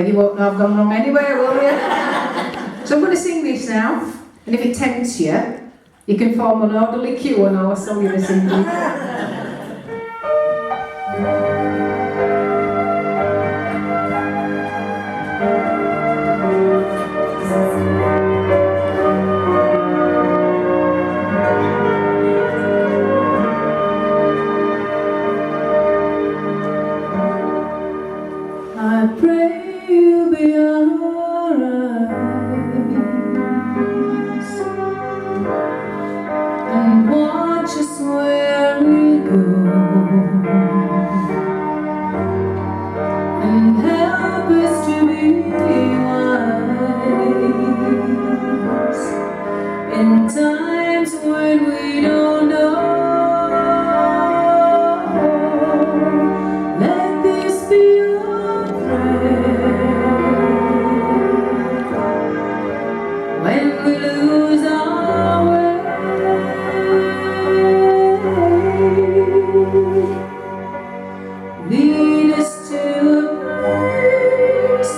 You won't know I've gone wrong anyway, will you? So I'm going to sing this now, and if it tempts you, you can form an orderly queue and I'll sing you this in. I pray you'll be alright and watch us where we go and help us to be wise in times when we don't know. Let this be when we lose our way, lead us to a place,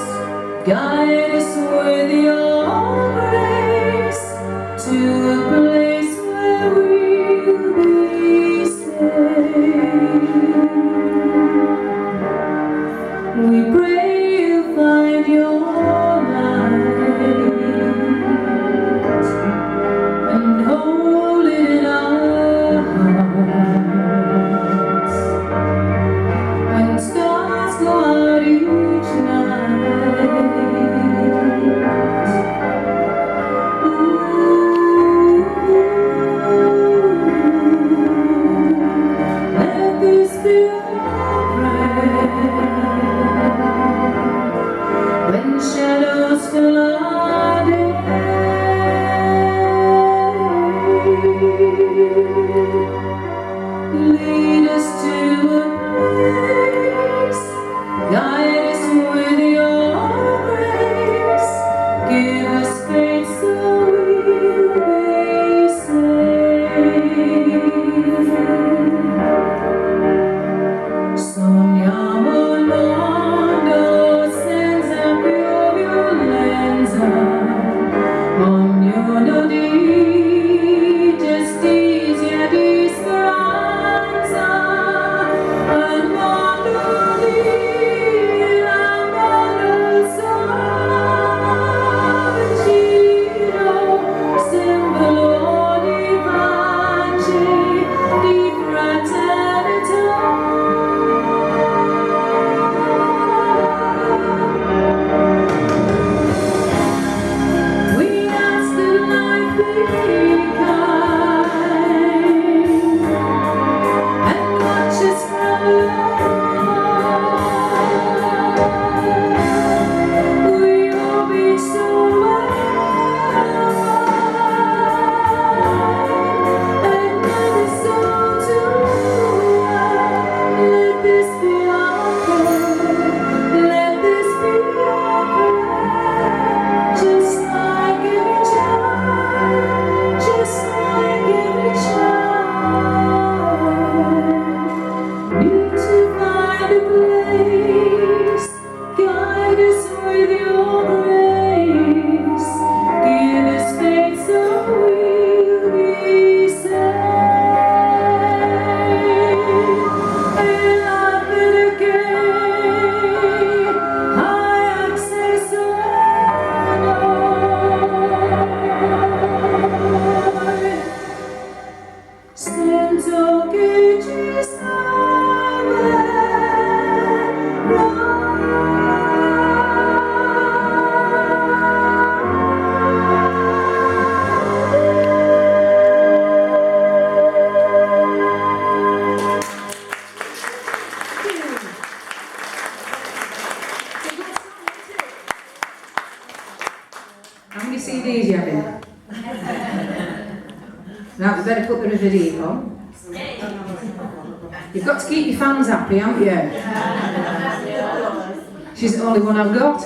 guide us with your grace, to a place where we'll be safe. We pray you find your and hold it in our hearts when stars go out each night. Let this be our prayer when shadows fill our day. Lead us to a place, guide us with your grace, give us faith so we'll be safe. Sogniamo il mondo senza più violenza, ognuno di giustizia, di speranza, al mondo di amore, il sole vicino, simbolo di pace, di fraternità. We ask that life be kind and watch us from we all be so alive and never so too loud. Let this be our prayer, let this be our prayer, just like every child, just like every child. Need to find a place, guide us with your grace, give us faith so we'll be safe. El perché hai acceso a noi. Sento che ci How many CDs you having? Now we better put the video on. You've got to keep your fans happy, haven't you? She's the only one I've got.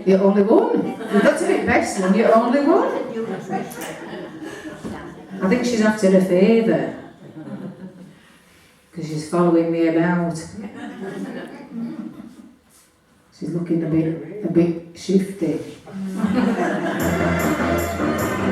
You're only one. You've got to be best one. You're only one. I think she's after a favour. because she's following me about. She's looking a bit shifty.